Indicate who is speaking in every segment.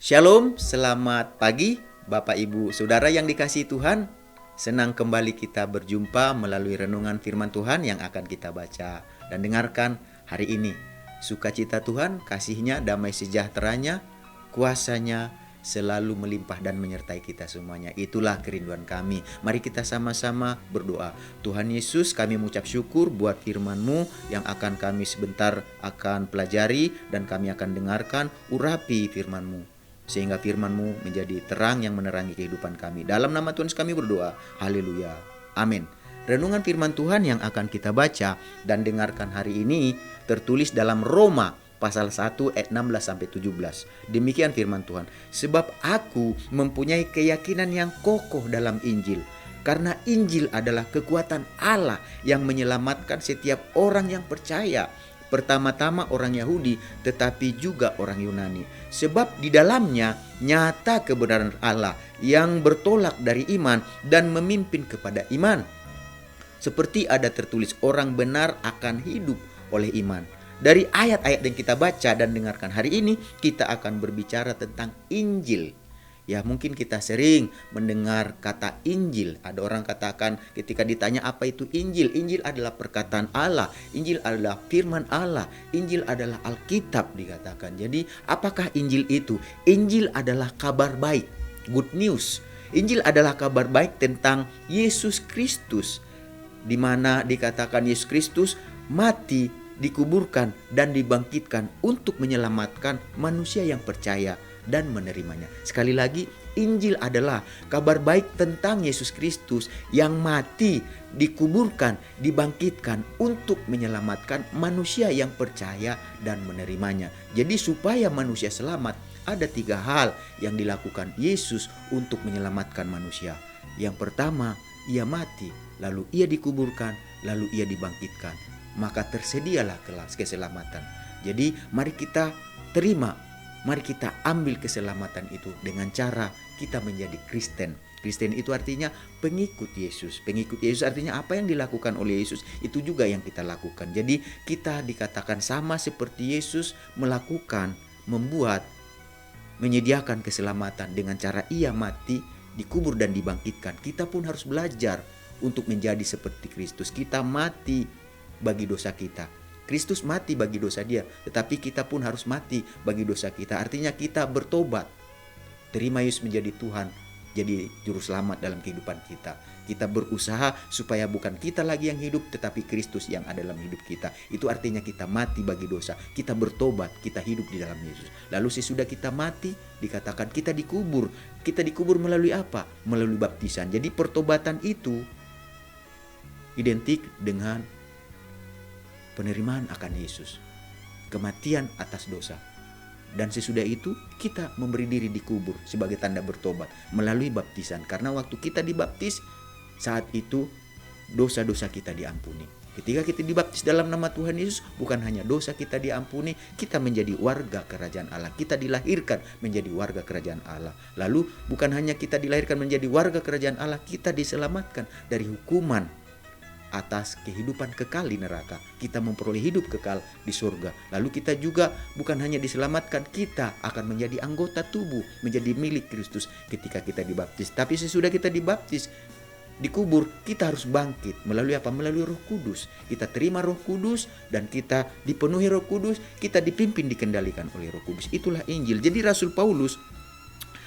Speaker 1: Shalom, selamat pagi Bapak Ibu Saudara yang dikasihi Tuhan. Senang kembali kita berjumpa melalui renungan firman Tuhan yang akan kita baca dan dengarkan hari ini. Sukacita Tuhan, kasih-Nya, damai sejahteranya, kuasa-Nya selalu melimpah dan menyertai kita semuanya. Itulah kerinduan kami. Mari kita sama-sama berdoa. Tuhan Yesus, kami mengucap syukur buat firman-Mu yang akan kami sebentar akan pelajari dan kami akan dengarkan. Urapi firman-Mu sehingga firman-Mu menjadi terang yang menerangi kehidupan kami. Dalam nama Tuhan kami berdoa. Haleluya. Amin. Renungan firman Tuhan yang akan kita baca dan dengarkan hari ini tertulis dalam Roma pasal 1 ayat 16 sampai 17. Demikian firman Tuhan. Sebab aku mempunyai keyakinan yang kokoh dalam Injil. Karena Injil adalah kekuatan Allah yang menyelamatkan setiap orang yang percaya. Pertama-tama orang Yahudi, tetapi juga orang Yunani. Sebab di dalamnya nyata kebenaran Allah yang bertolak dari iman dan memimpin kepada iman. Seperti ada tertulis, orang benar akan hidup oleh iman. Dari ayat-ayat yang kita baca dan dengarkan hari ini, kita akan berbicara tentang Injil. Ya, mungkin kita sering mendengar kata Injil. Ada orang katakan ketika ditanya apa itu Injil. Injil adalah perkataan Allah. Injil adalah firman Allah. Injil adalah Alkitab dikatakan. Jadi apakah Injil itu? Injil adalah kabar baik. Good news. Injil adalah kabar baik tentang Yesus Kristus. Di mana dikatakan Yesus Kristus mati, dikuburkan dan dibangkitkan untuk menyelamatkan manusia yang percaya dan menerimanya. Sekali lagi, Injil adalah kabar baik tentang Yesus Kristus yang mati, dikuburkan, dibangkitkan untuk menyelamatkan manusia yang percaya dan menerimanya. Jadi supaya manusia selamat, ada 3 hal yang dilakukan Yesus untuk menyelamatkan manusia. Yang pertama, ia mati, lalu ia dikuburkan, lalu ia dibangkitkan. Maka tersedialah keselamatan. Jadi mari kita terima. Mari kita ambil keselamatan itu dengan cara kita menjadi Kristen. Kristen itu artinya pengikut Yesus. Pengikut Yesus artinya apa yang dilakukan oleh Yesus itu juga yang kita lakukan. Jadi kita dikatakan sama seperti Yesus melakukan, membuat, menyediakan keselamatan dengan cara ia mati, dikubur dan dibangkitkan. Kita pun harus belajar untuk menjadi seperti Kristus. Kita mati bagi dosa kita. Kristus mati bagi dosa dia, tetapi kita pun harus mati bagi dosa kita. Artinya kita bertobat, terima Yesus menjadi Tuhan, jadi juru selamat dalam kehidupan kita. Kita berusaha supaya bukan kita lagi yang hidup, tetapi Kristus yang ada dalam hidup kita. Itu artinya kita mati bagi dosa, kita bertobat, kita hidup di dalam Yesus. Lalu sesudah kita mati, dikatakan kita dikubur. Kita dikubur melalui apa? Melalui baptisan. Jadi pertobatan itu identik dengan penerimaan akan Yesus, kematian atas dosa. Dan sesudah itu kita memberi diri dikubur sebagai tanda bertobat melalui baptisan. Karena waktu kita dibaptis, saat itu dosa-dosa kita diampuni. Ketika kita dibaptis dalam nama Tuhan Yesus, bukan hanya dosa kita diampuni, kita menjadi warga kerajaan Allah. Kita dilahirkan menjadi warga kerajaan Allah. Lalu bukan hanya kita dilahirkan menjadi warga kerajaan Allah, kita diselamatkan dari hukuman atas kehidupan kekal di neraka. Kita memperoleh hidup kekal di surga. Lalu kita juga bukan hanya diselamatkan, kita akan menjadi anggota tubuh, menjadi milik Kristus ketika kita dibaptis. Tapi sesudah kita dibaptis, dikubur, kita harus bangkit. Melalui apa? Melalui Roh Kudus. Kita terima Roh Kudus dan kita dipenuhi Roh Kudus, kita dipimpin, dikendalikan oleh Roh Kudus. Itulah Injil. Jadi Rasul Paulus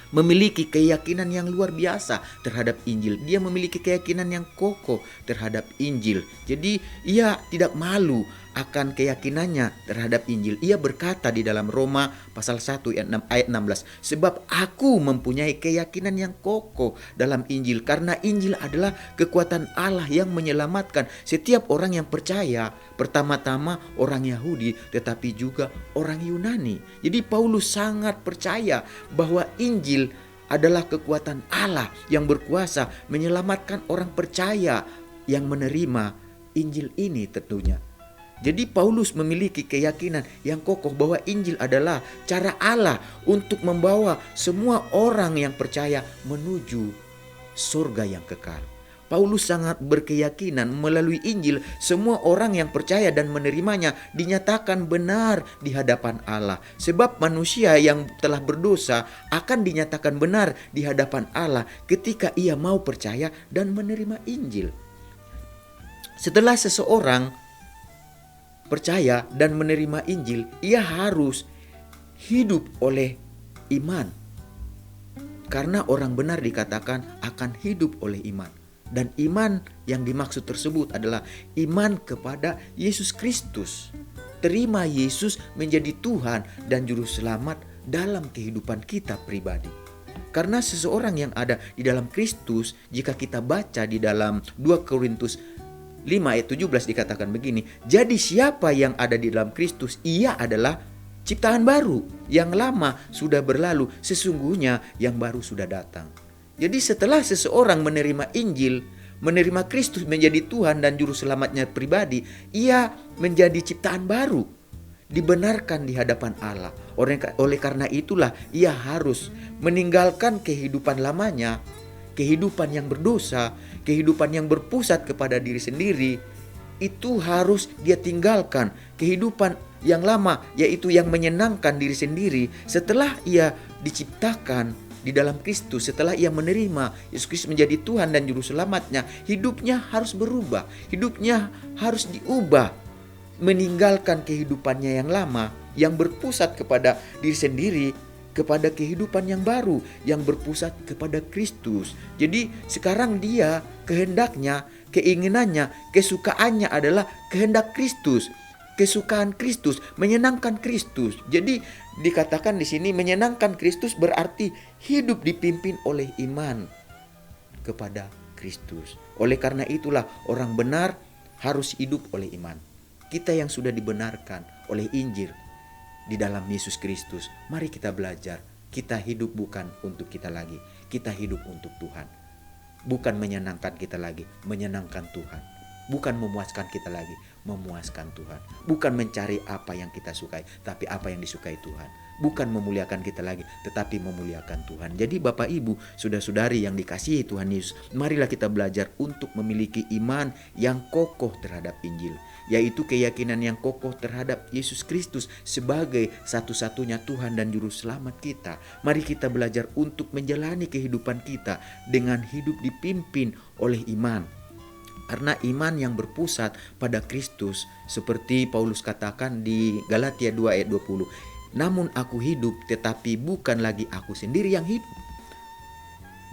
Speaker 1: memiliki keyakinan yang luar biasa terhadap Injil. Dia memiliki keyakinan yang kokoh terhadap Injil. Jadi ia tidak malu akan keyakinannya terhadap Injil. Ia berkata di dalam Roma pasal 1 ayat 16. Sebab aku mempunyai keyakinan yang kokoh dalam Injil. Karena Injil adalah kekuatan Allah yang menyelamatkan setiap orang yang percaya. Pertama-tama orang Yahudi, tetapi juga orang Yunani. Jadi Paulus sangat percaya bahwa Injil adalah kekuatan Allah yang berkuasa menyelamatkan orang percaya yang menerima Injil ini tentunya. Jadi Paulus memiliki keyakinan yang kokoh bahwa Injil adalah cara Allah untuk membawa semua orang yang percaya menuju surga yang kekal. Paulus sangat berkeyakinan melalui Injil semua orang yang percaya dan menerimanya dinyatakan benar di hadapan Allah. Sebab manusia yang telah berdosa akan dinyatakan benar di hadapan Allah ketika ia mau percaya dan menerima Injil. Setelah seseorang percaya dan menerima Injil, ia harus hidup oleh iman. Karena orang benar dikatakan akan hidup oleh iman. Dan iman yang dimaksud tersebut adalah iman kepada Yesus Kristus. Terima Yesus menjadi Tuhan dan Juru Selamat dalam kehidupan kita pribadi. Karena seseorang yang ada di dalam Kristus, jika kita baca di dalam 2 Korintus 5 ayat 17 dikatakan begini, jadi siapa yang ada di dalam Kristus, ia adalah ciptaan baru. Yang lama sudah berlalu, sesungguhnya yang baru sudah datang. Jadi setelah seseorang menerima Injil, menerima Kristus menjadi Tuhan dan Juru Selamatnya pribadi, ia menjadi ciptaan baru, dibenarkan di hadapan Allah. Oleh karena itulah ia harus meninggalkan kehidupan lamanya, kehidupan yang berdosa, kehidupan yang berpusat kepada diri sendiri. Itu harus dia tinggalkan. Kehidupan yang lama, yaitu yang menyenangkan diri sendiri, setelah ia diciptakan di dalam Kristus, setelah ia menerima Yesus Kristus menjadi Tuhan dan Juru Selamatnya, hidupnya harus berubah, hidupnya harus diubah, meninggalkan kehidupannya yang lama, yang berpusat kepada diri sendiri, kepada kehidupan yang baru, yang berpusat kepada Kristus. Jadi sekarang dia kehendaknya, keinginannya, kesukaannya adalah kehendak Kristus, kesukaan Kristus, menyenangkan Kristus. Jadi dikatakan di sini menyenangkan Kristus berarti hidup dipimpin oleh iman kepada Kristus. Oleh karena itulah orang benar harus hidup oleh iman. Kita yang sudah dibenarkan oleh Injil di dalam Yesus Kristus, mari kita belajar. Kita hidup bukan untuk kita lagi, kita hidup untuk Tuhan. Bukan menyenangkan kita lagi, menyenangkan Tuhan. Bukan memuaskan kita lagi, memuaskan Tuhan. Bukan mencari apa yang kita sukai, tapi apa yang disukai Tuhan. Bukan memuliakan kita lagi, tetapi memuliakan Tuhan. Jadi Bapak Ibu, saudara-saudari yang dikasihi Tuhan Yesus, marilah kita belajar untuk memiliki iman yang kokoh terhadap Injil, yaitu keyakinan yang kokoh terhadap Yesus Kristus sebagai satu-satunya Tuhan dan Juru Selamat kita. Mari kita belajar untuk menjalani kehidupan kita dengan hidup dipimpin oleh iman. Karena iman yang berpusat pada Kristus, seperti Paulus katakan di Galatia 2 ayat 20. Namun aku hidup, tetapi bukan lagi aku sendiri yang hidup,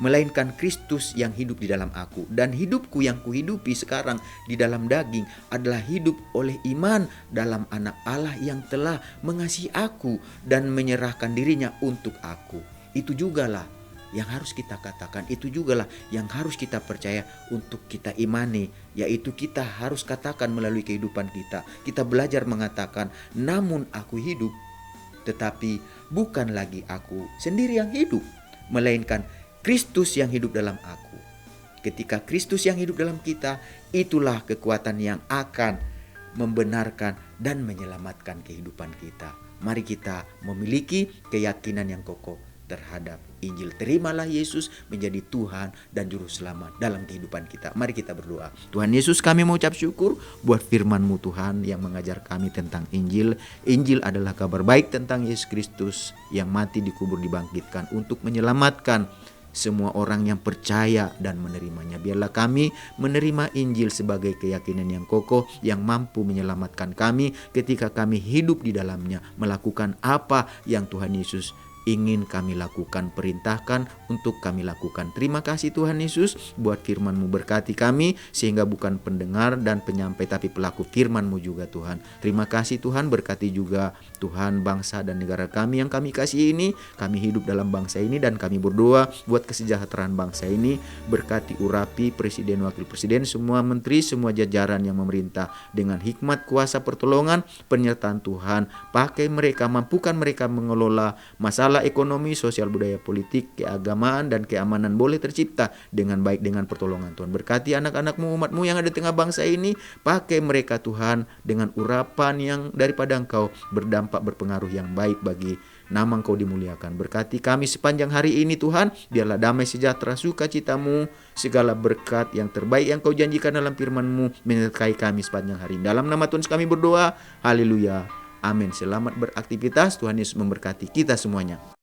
Speaker 1: melainkan Kristus yang hidup di dalam aku. Dan hidupku yang kuhidupi sekarang di dalam daging adalah hidup oleh iman dalam Anak Allah yang telah mengasihi aku dan menyerahkan dirinya untuk aku. Itu jugalah yang harus kita katakan, itu jugalah yang harus kita percaya untuk kita imani, yaitu kita harus katakan melalui kehidupan kita. Kita belajar mengatakan, namun aku hidup, tetapi bukan lagi aku sendiri yang hidup, melainkan Kristus yang hidup dalam aku. Ketika Kristus yang hidup dalam kita, itulah kekuatan yang akan membenarkan dan menyelamatkan kehidupan kita. Mari kita memiliki keyakinan yang kokoh terhadap Injil. Terimalah Yesus menjadi Tuhan dan Juru Selamat dalam kehidupan kita. Mari kita berdoa. Tuhan Yesus, kami mengucap syukur buat firman-Mu Tuhan yang mengajar kami tentang Injil. Injil adalah kabar baik tentang Yesus Kristus yang mati, dikubur, dibangkitkan untuk menyelamatkan semua orang yang percaya dan menerimanya. Biarlah kami menerima Injil sebagai keyakinan yang kokoh yang mampu menyelamatkan kami ketika kami hidup di dalamnya, melakukan apa yang Tuhan Yesus ingin kami lakukan, perintahkan untuk kami lakukan. Terima kasih Tuhan Yesus buat firman-Mu, berkati kami sehingga bukan pendengar dan penyampai tapi pelaku firman-Mu juga Tuhan. Terima kasih Tuhan, berkati juga Tuhan bangsa dan negara kami yang kami kasih ini. Kami hidup dalam bangsa ini dan kami berdoa buat kesejahteraan bangsa ini. Berkati urapi presiden, wakil presiden, semua menteri, semua jajaran yang memerintah dengan hikmat, kuasa, pertolongan, penyertaan Tuhan. Pakai mereka, mampukan mereka mengelola masalah ekonomi, sosial, budaya, politik, keagamaan, dan keamanan boleh tercipta dengan baik dengan pertolongan Tuhan. Berkati anak-anak-Mu, umat-Mu yang ada di tengah bangsa ini. Pakai mereka Tuhan dengan urapan yang daripada Engkau berdampak, berpengaruh yang baik bagi nama Engkau dimuliakan. Berkati kami sepanjang hari ini Tuhan, biarlah damai sejahtera sukacita-Mu, segala berkat yang terbaik yang Kau janjikan dalam firman-Mu menyertai kami sepanjang hari ini. Dalam nama Tuhan kami berdoa, haleluya, amin. Selamat beraktivitas, Tuhan Yesus memberkati kita semuanya.